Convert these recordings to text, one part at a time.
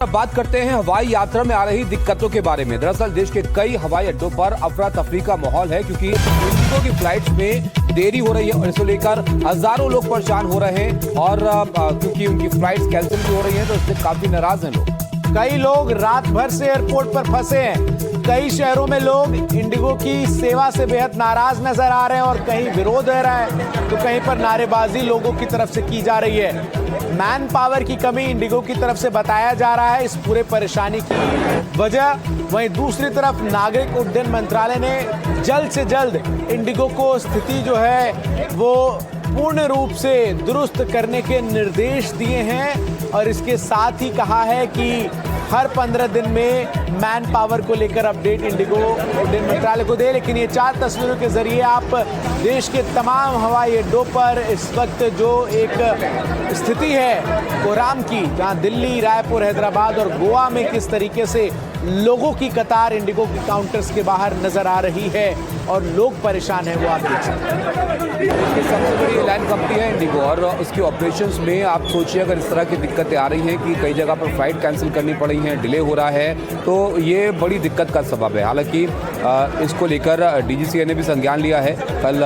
अब बात करते हैं हवाई यात्रा में आ रही दिक्कतों के बारे में। दरअसल देश के कई हवाई अड्डों पर अफरा तफरी का माहौल है क्योंकि इंडिगो की फ्लाइट्स में देरी हो रही है और इसे लेकर हजारों लोग परेशान हो रहे हैं और क्योंकि उनकी फ्लाइट्स कैंसिल भी हो रही हैं तो इससे काफी नाराज हैं लोग। कई लोग रात भर से एयरपोर्ट पर फंसे हैं। कई शहरों में लोग इंडिगो की सेवा से बेहद नाराज नजर आ रहे हैं और कहीं विरोध हो रहा है तो कहीं पर नारेबाजी लोगों की तरफ से की जा रही है। मैन पावर की कमी इंडिगो की तरफ से बताया जा रहा है इस पूरे परेशानी की वजह। वहीं दूसरी तरफ नागरिक उड्डयन मंत्रालय ने जल्द से जल्द इंडिगो को स्थिति जो है वो पूर्ण रूप से दुरुस्त करने के निर्देश दिए हैं और इसके साथ ही कहा है कि हर 15 दिन में मैन पावर को लेकर अपडेट इंडिगो उड्डयन मंत्रालय को दे। लेकिन ये 4 तस्वीरों के जरिए आप देश के तमाम हवाई अड्डों पर इस वक्त जो एक स्थिति है कोहराम की, जहां दिल्ली, रायपुर, हैदराबाद और गोवा में किस तरीके से लोगों की कतार इंडिगो के काउंटर्स के बाहर नजर आ रही है और लोग परेशान हैं, वो आप देख सकते हैं। सबसे बड़ी एयरलाइन कंपनी है इंडिगो और उसकी ऑपरेशंस में आप सोचिए अगर इस तरह की दिक्कतें आ रही हैं कि कई जगह पर फ्लाइट कैंसिल करनी पड़ रही हैं, डिले हो रहा है, तो ये बड़ी दिक्कत का सबब है। हालांकि इसको लेकर डीजीसीए ने भी संज्ञान लिया है। कल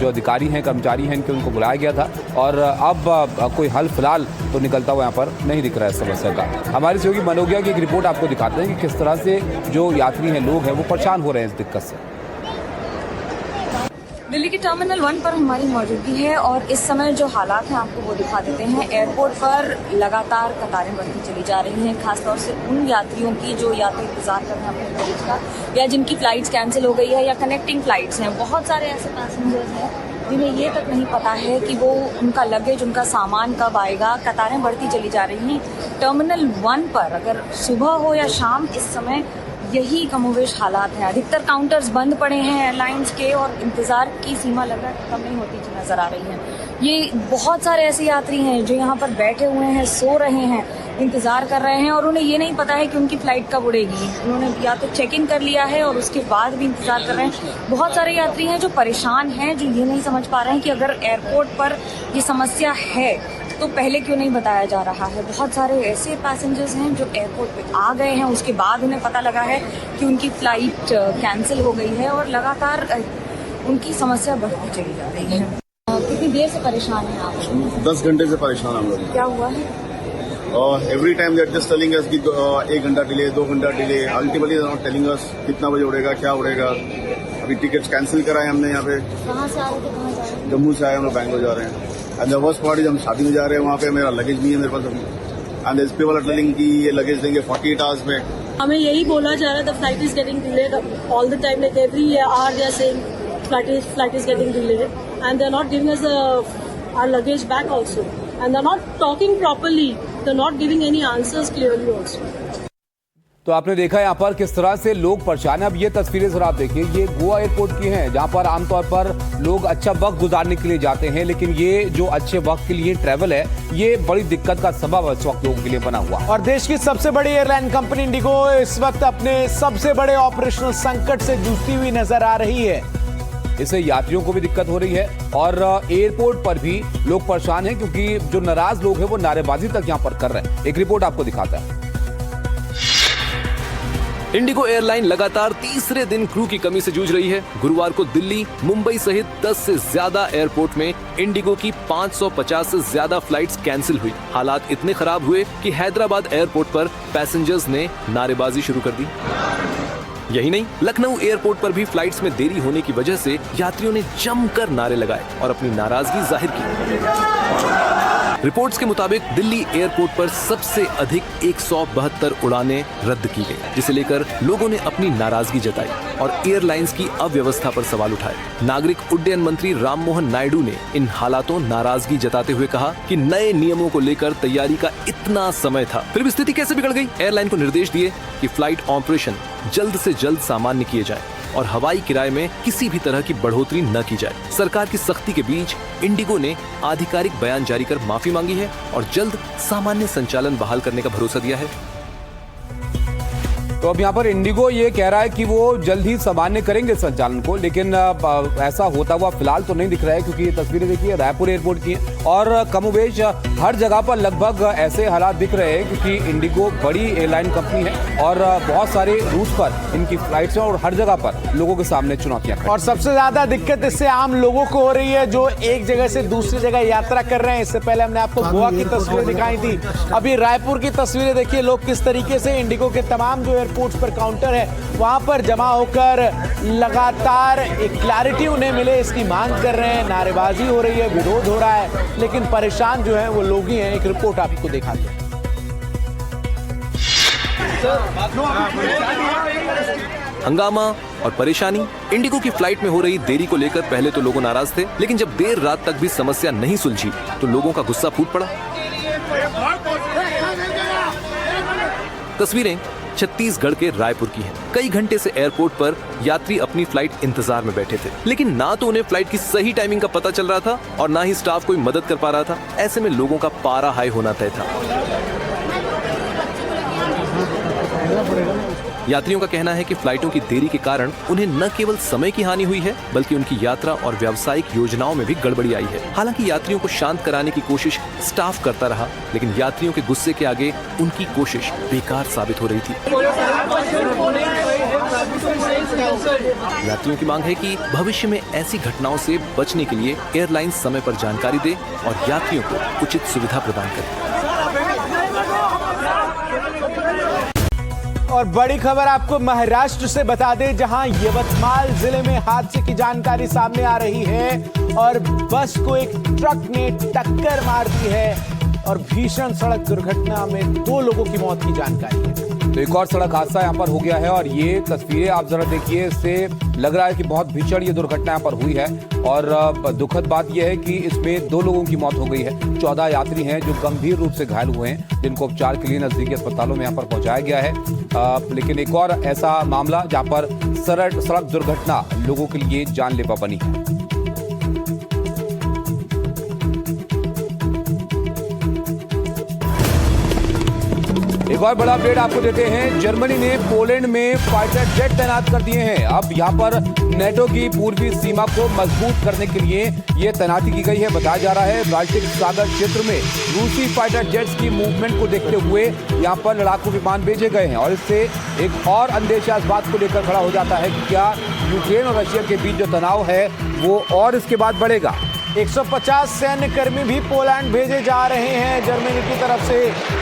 जो अधिकारी हैं, कर्मचारी हैं, इनके उनको बुलाया गया था और अब कोई हल फिलहाल तो निकलता हुआ यहाँ पर नहीं दिख रहा है समस्या का। हमारे सहयोगी मनोज्ञा की एक रिपोर्ट आपको दिखाते हैं कि किस तरह से जो यात्री हैं, लोग हैं, वो परेशान हो रहे हैं इस दिक्कत से। दिल्ली के टर्मिनल 1 पर हमारी मौजूदगी है और इस समय जो हालात हैं आपको वो दिखा देते हैं। एयरपोर्ट पर लगातार कतारें बढ़ती चली जा रही हैं, खासतौर से उन यात्रियों की जो यात्री इंतजार कर रहे हैं अपने फ्लाइट का या जिनकी फ्लाइट्स कैंसिल हो गई है या कनेक्टिंग फ्लाइट्स हैं। बहुत सारे ऐसे पैसेंजर्स हैं जिन्हें ये तक नहीं पता है कि वो उनका लगेज, उनका सामान कब आएगा। कतारें बढ़ती चली जा रही हैं। टर्मिनल 1 पर अगर सुबह हो या शाम, इस समय यही कमोवेश हालात हैं। अधिकतर काउंटर्स बंद पड़े हैं एयरलाइंस के और इंतज़ार की सीमा लगातार कम नहीं होती नज़र आ रही है। ये बहुत सारे ऐसे यात्री हैं जो यहाँ पर बैठे हुए हैं, सो रहे हैं, इंतज़ार कर रहे हैं और उन्हें ये नहीं पता है कि उनकी फ़्लाइट कब उड़ेगी। उन्होंने या तो चेक इन कर लिया है और उसके बाद भी इंतज़ार कर रहे हैं। बहुत सारे यात्री हैं जो परेशान हैं, जो ये नहीं समझ पा रहे हैं कि अगर एयरपोर्ट पर ये समस्या है तो पहले क्यों नहीं बताया जा रहा है। बहुत सारे ऐसे पैसेंजर्स हैं जो एयरपोर्ट पे आ गए हैं, उसके बाद उन्हें पता लगा है कि उनकी फ़्लाइट कैंसिल हो गई है और लगातार उनकी समस्या बढ़ती चली जा रही है। कितनी देर से परेशान हैं आप? 10 घंटे से परेशान हम लोग। क्या हुआ है? Every time they are just telling us कि 1 घंटा डिले, 2 घंटा delay. Ultimately they are not telling us कितना बजे उड़ेगा, क्या उड़ेगा। अभी टिकट्स कैंसिल कराए हमने यहाँ पे। कहाँ से आ रहे थे, कहाँ जा रहे हैं? जम्मू से आए हम लोग, बैंगलोर जा रहे हैं। And the worst part is हम शादी में जा रहे हैं, वहाँ पे मेरा लगेज नहीं है मेरे पास अभी। And this people are telling कि ये लगेज देंगे 48 आवर्स में। हमें यही बोला जा रहा है the flight is getting delayed all the time, like every hour they are saying flight is getting delayed and they are not giving us our luggage back also and they are not talking properly, they are not giving any answers clearly also. तो आपने देखा यहाँ पर किस तरह से लोग परेशान हैं। अब ये तस्वीरें जरा आप देखिए, ये गोवा एयरपोर्ट की हैं जहाँ पर आमतौर पर लोग अच्छा वक्त गुजारने के लिए जाते हैं, लेकिन ये जो अच्छे वक्त के लिए ट्रैवल है ये बड़ी दिक्कत का सबब इस वक्त लोगों के लिए बना हुआ। और देश की सबसे बड़ी एयरलाइन कंपनी इंडिगो इस वक्त अपने सबसे बड़े ऑपरेशनल संकट से जूझती हुई नजर आ रही है। इससे यात्रियों को भी दिक्कत हो रही है और एयरपोर्ट पर भी लोग परेशान हैं क्योंकि जो नाराज लोग हैं वो नारेबाजी तक यहाँ पर कर रहे हैं। एक रिपोर्ट आपको दिखाता है। इंडिगो एयरलाइन लगातार तीसरे दिन क्रू की कमी से जूझ रही है। गुरुवार को दिल्ली, मुंबई सहित 10 से ज्यादा एयरपोर्ट में इंडिगो की 550 से ज्यादा फ्लाइट्स कैंसिल हुई। हालात इतने खराब हुए कि हैदराबाद एयरपोर्ट पर पैसेंजर्स ने नारेबाजी शुरू कर दी। यही नहीं, लखनऊ एयरपोर्ट पर भी फ्लाइट्स में देरी होने की वजह से यात्रियों ने जमकर नारे लगाए और अपनी नाराजगी जाहिर की। रिपोर्ट्स के मुताबिक दिल्ली एयरपोर्ट पर सबसे अधिक 172 उड़ानें रद्द की गई, जिसे लेकर लोगों ने अपनी नाराजगी जताई और एयरलाइंस की अव्यवस्था पर सवाल उठाए। नागरिक उड्डयन मंत्री राममोहन नायडू ने इन हालातों नाराजगी जताते हुए कहा कि नए नियमों को लेकर तैयारी का इतना समय था, फिर भी स्थिति कैसे बिगड़ गई। एयरलाइन को निर्देश दिए कि फ्लाइट ऑपरेशन जल्द से जल्द सामान्य किए जाए और हवाई किराए में किसी भी तरह की बढ़ोतरी न की जाए। सरकार की सख्ती के बीच इंडिगो ने आधिकारिक बयान जारी कर माफी मांगी है और जल्द सामान्य संचालन बहाल करने का भरोसा दिया है। तो अब यहाँ पर इंडिगो ये कह रहा है कि वो जल्द ही सामान्य करेंगे संचालन को, लेकिन ऐसा होता हुआ फिलहाल तो नहीं दिख रहा है, क्योंकि ये तस्वीरें देखिए रायपुर एयरपोर्ट की हैं और कमोबेश हर जगह पर लगभग ऐसे हालात दिख रहे हैं, क्योंकि इंडिगो बड़ी एयरलाइन कंपनी है और बहुत सारे रूट पर इनकी फ्लाइट्स हैं और हर जगह पर लोगों के सामने चुनौतियां खड़ी हैं। और सबसे ज्यादा दिक्कत इससे आम लोगों को हो रही है जो एक जगह से दूसरी जगह यात्रा कर रहे हैं। इससे पहले हमने आपको गोवा की तस्वीरें दिखाई थी, अभी रायपुर की तस्वीरें देखिए। लोग किस तरीके से इंडिगो के तमाम जो एयरपोर्ट्स पर काउंटर है वहां पर जमा होकर लगातार एक क्लैरिटी उन्हें मिले इसकी मांग कर रहे हैं। नारेबाजी हो रही है, विरोध हो रहा है, लेकिन परेशान जो है वो लोग ही हैं। एक रिपोर्ट आपको दिखाते हैं। हंगामा और परेशानी। इंडिगो की फ्लाइट में हो रही देरी को लेकर पहले तो लोग नाराज थे, लेकिन जब देर रात तक भी समस्या नहीं सुलझी तो लोगों का गुस्सा फूट पड़ा। तस्वीरें छत्तीसगढ़ के रायपुर की हैं। कई घंटे से एयरपोर्ट पर यात्री अपनी फ्लाइट इंतजार में बैठे थे, लेकिन ना तो उन्हें फ्लाइट की सही टाइमिंग का पता चल रहा था और ना ही स्टाफ कोई मदद कर पा रहा था। ऐसे में लोगों का पारा हाई होना तय था। यात्रियों का कहना है कि फ्लाइटों की देरी के कारण उन्हें न केवल समय की हानि हुई है, बल्कि उनकी यात्रा और व्यावसायिक योजनाओं में भी गड़बड़ी आई है। हालांकि यात्रियों को शांत कराने की कोशिश स्टाफ करता रहा, लेकिन यात्रियों के गुस्से के आगे उनकी कोशिश बेकार साबित हो रही थी। यात्रियों की मांग है कि भविष्य में ऐसी घटनाओं से बचने के लिए एयरलाइंस समय पर जानकारी दे और यात्रियों को उचित सुविधा प्रदान करे। और बड़ी खबर आपको महाराष्ट्र से बता दें, जहां यवतमाल जिले में हादसे की जानकारी सामने आ रही है और बस को एक ट्रक ने टक्कर मार दी है और भीषण सड़क दुर्घटना में 2 लोगों की मौत की जानकारी है। तो एक और सड़क हादसा यहाँ पर हो गया है और ये तस्वीरें आप जरा देखिए, इससे लग रहा है कि बहुत भीषण ये दुर्घटना यहाँ पर हुई है और दुखद बात यह है कि इसमें 2 लोगों की मौत हो गई है। 14 यात्री हैं जो गंभीर रूप से घायल हुए हैं, जिनको उपचार के लिए नजदीकी अस्पतालों में यहाँ पर पहुंचाया गया है। लेकिन एक और ऐसा मामला जहाँ पर सड़क दुर्घटना लोगों के लिए जानलेवा बनी है। एक और बड़ा अपडेट आपको देते हैं। जर्मनी ने पोलैंड में फाइटर जेट तैनात कर दिए हैं। अब यहां पर नेटो की पूर्वी सीमा को मजबूत करने के लिए ये तैनाती की गई है। बताया जा रहा है बाल्टिक सागर क्षेत्र में रूसी फाइटर जेट्स की मूवमेंट को देखते हुए यहां पर लड़ाकू विमान भेजे गए हैं और इससे एक और अंदेशा इस बात को लेकर खड़ा हो जाता है कि क्या यूक्रेन और रशिया के बीच जो तनाव है वो और इसके बाद बढ़ेगा। 150 सैन्य कर्मी भी पोलैंड भेजे जा रहे हैं जर्मनी की तरफ से,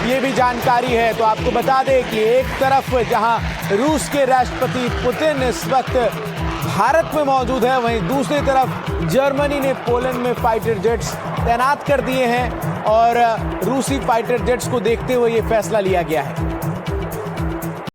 ये भी जानकारी है। तो आपको बता दें कि एक तरफ जहां रूस के राष्ट्रपति पुतिन इस वक्त भारत में मौजूद है, वहीं दूसरी तरफ जर्मनी ने पोलैंड में फाइटर जेट्स तैनात कर दिए हैं और रूसी फाइटर जेट्स को देखते हुए ये फैसला लिया गया है।